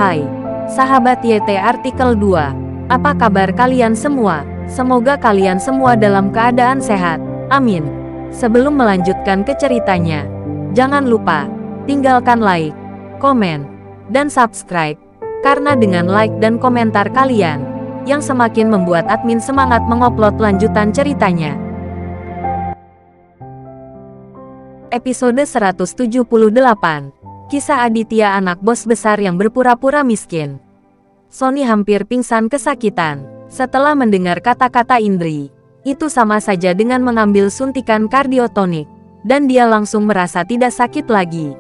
Hai, sahabat YT Artikel 2. Apa kabar kalian semua? Semoga kalian semua dalam keadaan sehat. Amin. Sebelum melanjutkan ke ceritanya, jangan lupa tinggalkan like, komen, dan subscribe. Karena dengan like dan komentar kalian, yang semakin membuat admin semangat mengupload lanjutan ceritanya. Episode 178. Kisah Aditya, anak bos besar yang berpura-pura miskin. Sony hampir pingsan kesakitan setelah mendengar kata-kata Indri. Itu sama saja dengan mengambil suntikan kardiotonik, dan dia langsung merasa tidak sakit lagi.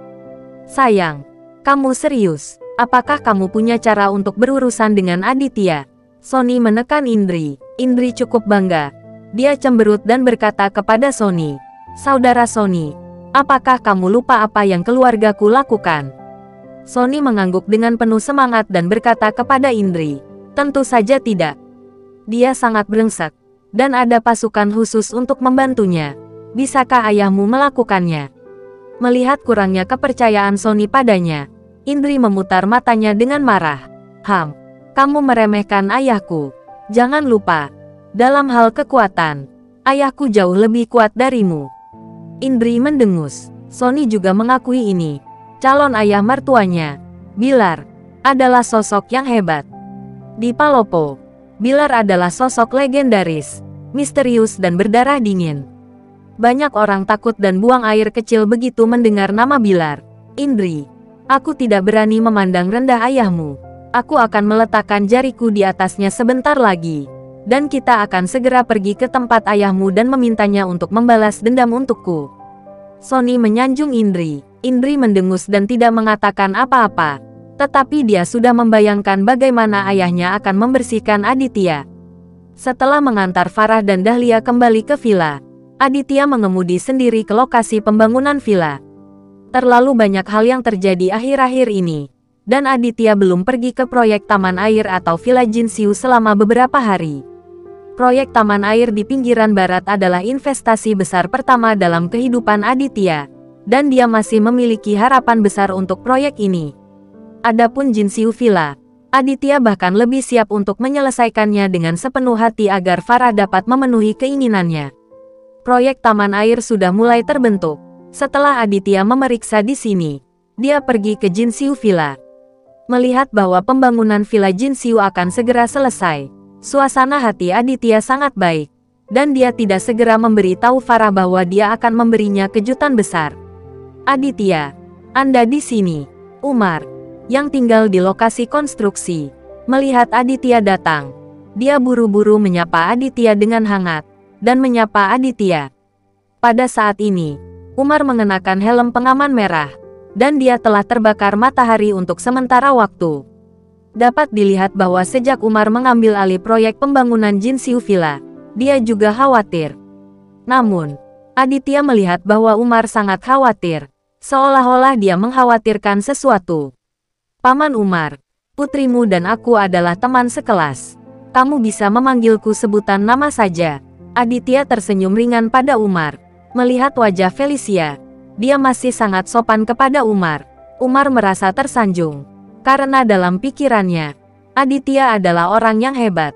Sayang, kamu serius? Apakah kamu punya cara untuk berurusan dengan Aditya? Sony menekan Indri. Indri cukup bangga. Dia cemberut dan berkata kepada Sony, "Saudara Sony, apakah kamu lupa apa yang keluargaku lakukan?" Sony mengangguk dengan penuh semangat dan berkata kepada Indri, "Tentu saja tidak. Dia sangat brengsek, dan ada pasukan khusus untuk membantunya. Bisakah ayahmu melakukannya?" Melihat kurangnya kepercayaan Sony padanya, Indri memutar matanya dengan marah. Kamu meremehkan ayahku. Jangan lupa, dalam hal kekuatan, ayahku jauh lebih kuat darimu." Indri mendengus. Sony juga mengakui ini. Calon ayah mertuanya, Bilar, adalah sosok yang hebat. Di Palopo, Bilar adalah sosok legendaris, misterius dan berdarah dingin. Banyak orang takut dan buang air kecil begitu mendengar nama Bilar. "Indri, aku tidak berani memandang rendah ayahmu. Aku akan meletakkan jariku di atasnya sebentar lagi. Dan kita akan segera pergi ke tempat ayahmu dan memintanya untuk membalas dendam untukku." Sony menyanjung Indri. Indri mendengus dan tidak mengatakan apa-apa. Tetapi dia sudah membayangkan bagaimana ayahnya akan membersihkan Aditya. Setelah mengantar Farah dan Dahlia kembali ke villa, Aditya mengemudi sendiri ke lokasi pembangunan villa. Terlalu banyak hal yang terjadi akhir-akhir ini, dan Aditya belum pergi ke proyek taman air atau Villa Jinxiu selama beberapa hari. Proyek taman air di pinggiran barat adalah investasi besar pertama dalam kehidupan Aditya, dan dia masih memiliki harapan besar untuk proyek ini. Adapun Jinxiu Villa, Aditya bahkan lebih siap untuk menyelesaikannya dengan sepenuh hati agar Farah dapat memenuhi keinginannya. Proyek taman air sudah mulai terbentuk. Setelah Aditya memeriksa di sini, dia pergi ke Jinxiu Villa. Melihat bahwa pembangunan Villa Jinxiu akan segera selesai, suasana hati Aditya sangat baik, dan dia tidak segera memberi tahu Farah bahwa dia akan memberinya kejutan besar. "Aditya, Anda di sini." Umar, yang tinggal di lokasi konstruksi, melihat Aditya datang. Dia buru-buru menyapa Aditya dengan hangat, dan menyapa Aditya. Pada saat ini, Umar mengenakan helm pengaman merah, dan dia telah terbakar matahari untuk sementara waktu. Dapat dilihat bahwa sejak Umar mengambil alih proyek pembangunan Jinxiu Villa, dia juga khawatir. Namun, Aditya melihat bahwa Umar sangat khawatir, seolah-olah dia mengkhawatirkan sesuatu. "Paman Umar, putrimu dan aku adalah teman sekelas. Kamu bisa memanggilku sebutan nama saja." Aditya tersenyum ringan pada Umar. Melihat wajah Felicia, dia masih sangat sopan kepada Umar. Umar merasa tersanjung, karena dalam pikirannya, Aditya adalah orang yang hebat.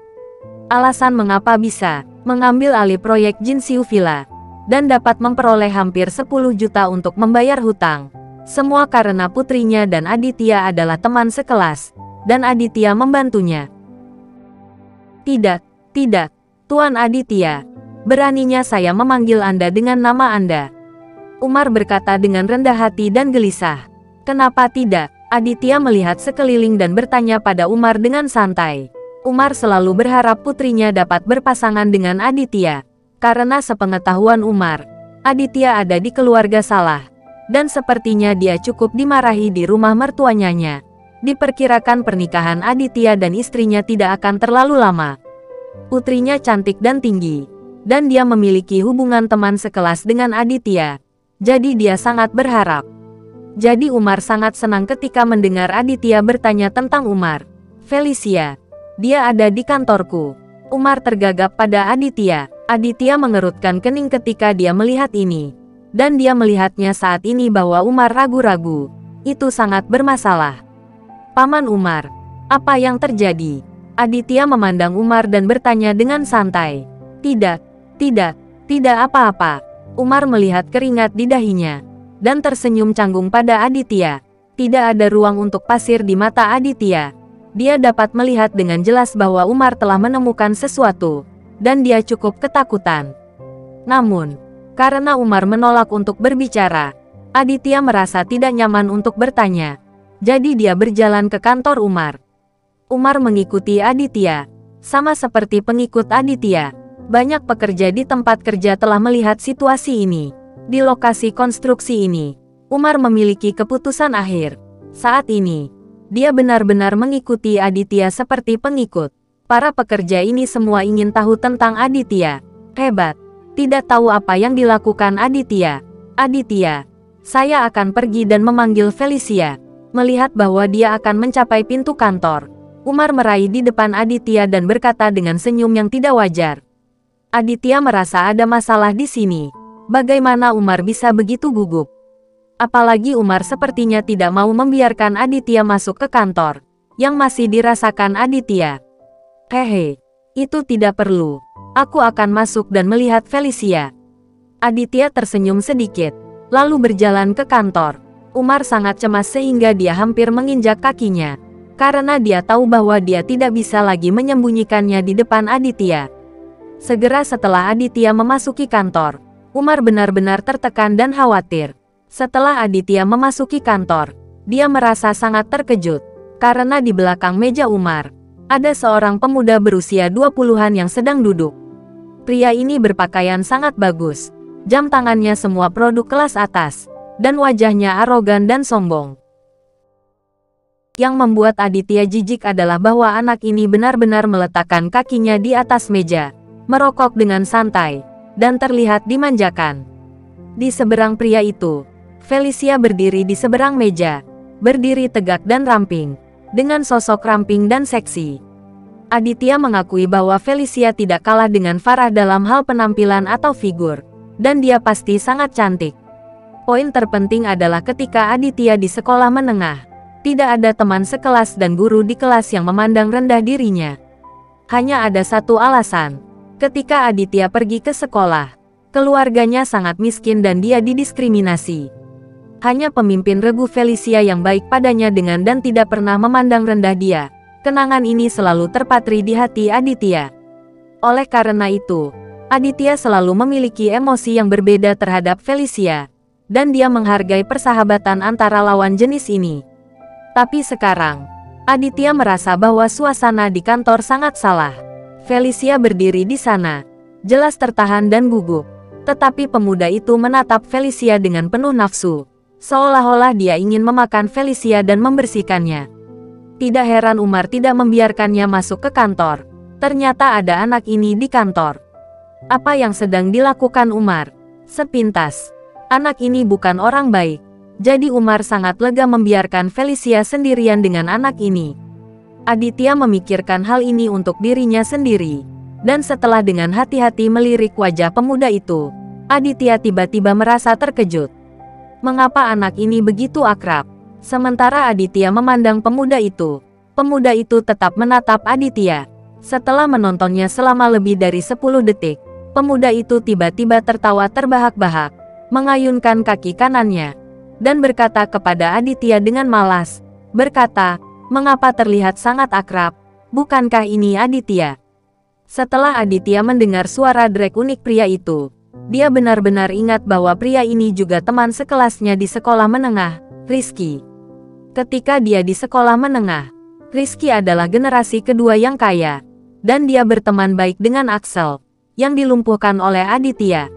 Alasan mengapa bisa mengambil alih proyek Jinxiu Villa, dan dapat memperoleh hampir 10 juta untuk membayar hutang. Semua karena putrinya dan Aditya adalah teman sekelas, dan Aditya membantunya. Tidak, Tuan Aditya. Beraninya saya memanggil Anda dengan nama Anda." Umar berkata dengan rendah hati dan gelisah. "Kenapa tidak?" Aditya melihat sekeliling dan bertanya pada Umar dengan santai. Umar selalu berharap putrinya dapat berpasangan dengan Aditya. Karena sepengetahuan Umar, Aditya ada di keluarga Salah, dan sepertinya dia cukup dimarahi di rumah mertuanya. Diperkirakan pernikahan Aditya dan istrinya tidak akan terlalu lama. Putrinya cantik dan tinggi, dan dia memiliki hubungan teman sekelas dengan Aditya. Jadi dia sangat berharap. Jadi Umar sangat senang ketika mendengar Aditya bertanya tentang Umar. "Felicia, dia ada di kantorku." Umar tergagap pada Aditya. Aditya mengerutkan kening ketika dia melihat ini. Dan dia melihatnya saat ini bahwa Umar ragu-ragu. Itu sangat bermasalah. Paman Umar, apa yang terjadi? Aditya memandang Umar dan bertanya dengan santai. Tidak apa-apa. Umar melihat keringat di dahinya dan tersenyum canggung pada Aditya. Tidak ada ruang untuk pasir di mata Aditya. Dia dapat melihat dengan jelas bahwa Umar telah menemukan sesuatu, dan dia cukup ketakutan. Namun, karena Umar menolak untuk berbicara, Aditya merasa tidak nyaman untuk bertanya. Jadi dia berjalan ke kantor Umar. Umar mengikuti Aditya. Sama seperti pengikut Aditya, banyak pekerja di tempat kerja telah melihat situasi ini. Di lokasi konstruksi ini, Umar memiliki keputusan akhir. Saat ini, dia benar-benar mengikuti Aditya seperti pengikut. Para pekerja ini semua ingin tahu tentang Aditya. Hebat. Tidak tahu apa yang dilakukan Aditya. Aditya, saya akan pergi dan memanggil Felicia. Melihat bahwa dia akan mencapai pintu kantor, Umar meraih di depan Aditya dan berkata dengan senyum yang tidak wajar. Aditya merasa ada masalah di sini. Bagaimana Umar bisa begitu gugup? Apalagi Umar sepertinya tidak mau membiarkan Aditya masuk ke kantor, yang masih dirasakan Aditya. Hehe, itu tidak perlu. Aku akan masuk dan melihat Felicia. Aditya tersenyum sedikit, lalu berjalan ke kantor. Umar sangat cemas sehingga dia hampir menginjak kakinya. Karena dia tahu bahwa dia tidak bisa lagi menyembunyikannya di depan Aditya. Segera setelah Aditya memasuki kantor, Umar benar-benar tertekan dan khawatir. Setelah Aditya memasuki kantor, dia merasa sangat terkejut. Karena di belakang meja Umar, ada seorang pemuda berusia 20-an yang sedang duduk. Pria ini berpakaian sangat bagus, jam tangannya semua produk kelas atas, dan wajahnya arogan dan sombong. Yang membuat Aditya jijik adalah bahwa anak ini benar-benar meletakkan kakinya di atas meja, merokok dengan santai, dan terlihat dimanjakan. Di seberang pria itu, Felicia berdiri di seberang meja, berdiri tegak dan ramping, dengan sosok ramping dan seksi. Aditya mengakui bahwa Felicia tidak kalah dengan Farah dalam hal penampilan atau figur, dan dia pasti sangat cantik. Poin terpenting adalah ketika Aditya di sekolah menengah, tidak ada teman sekelas dan guru di kelas yang memandang rendah dirinya. Hanya ada satu alasan. Ketika Aditya pergi ke sekolah, keluarganya sangat miskin dan dia didiskriminasi. Hanya pemimpin regu Felicia yang baik padanya dengan dan tidak pernah memandang rendah dia. Kenangan ini selalu terpatri di hati Aditya. Oleh karena itu, Aditya selalu memiliki emosi yang berbeda terhadap Felicia, dan dia menghargai persahabatan antara lawan jenis ini. Tapi sekarang, Aditya merasa bahwa suasana di kantor sangat salah. Felicia berdiri di sana, jelas tertahan dan gugup. Tetapi pemuda itu menatap Felicia dengan penuh nafsu, seolah-olah dia ingin memakan Felicia dan membersihkannya. Tidak heran Umar tidak membiarkannya masuk ke kantor. Ternyata ada anak ini di kantor. Apa yang sedang dilakukan Umar? Sepintas, anak ini bukan orang baik. Jadi Umar sangat lega membiarkan Felicia sendirian dengan anak ini. Aditya memikirkan hal ini untuk dirinya sendiri. Dan setelah dengan hati-hati melirik wajah pemuda itu, Aditya tiba-tiba merasa terkejut. Mengapa anak ini begitu akrab? Sementara Aditya memandang pemuda itu tetap menatap Aditya. Setelah menontonnya selama lebih dari 10 detik, pemuda itu tiba-tiba tertawa terbahak-bahak, mengayunkan kaki kanannya, dan berkata kepada Aditya dengan malas, berkata, "Mengapa terlihat sangat akrab? Bukankah ini Aditya?" Setelah Aditya mendengar suara drag unik pria itu, dia benar-benar ingat bahwa pria ini juga teman sekelasnya di sekolah menengah, Rizky. Ketika dia di sekolah menengah, Rizky adalah generasi kedua yang kaya, dan dia berteman baik dengan Axel, yang dilumpuhkan oleh Aditya.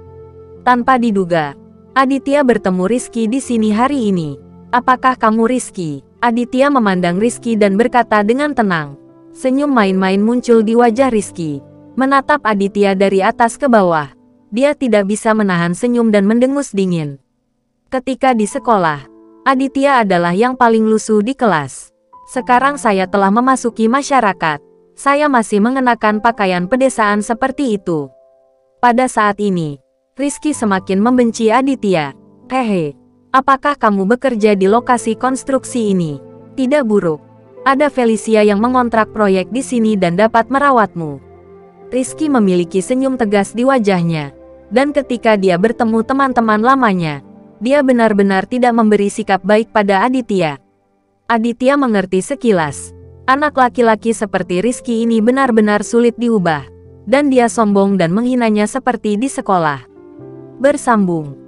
Tanpa diduga, Aditya bertemu Rizky di sini hari ini. "Apakah kamu Rizky?" Aditya memandang Rizky dan berkata dengan tenang. Senyum main-main muncul di wajah Rizky, menatap Aditya dari atas ke bawah. Dia tidak bisa menahan senyum dan mendengus dingin. Ketika di sekolah, Aditya adalah yang paling lusuh di kelas. Sekarang saya telah memasuki masyarakat. Saya masih mengenakan pakaian pedesaan seperti itu. Pada saat ini, Rizky semakin membenci Aditya. "Hehe, apakah kamu bekerja di lokasi konstruksi ini?" "Tidak buruk. Ada Felicia yang mengontrak proyek di sini dan dapat merawatmu. Rizky memiliki senyum tegas di wajahnya. Dan ketika dia bertemu teman-teman lamanya, dia benar-benar tidak memberi sikap baik pada Aditya. Aditya mengerti sekilas. Anak laki-laki seperti Rizky ini benar-benar sulit diubah. Dan dia sombong dan menghinanya seperti di sekolah. Bersambung.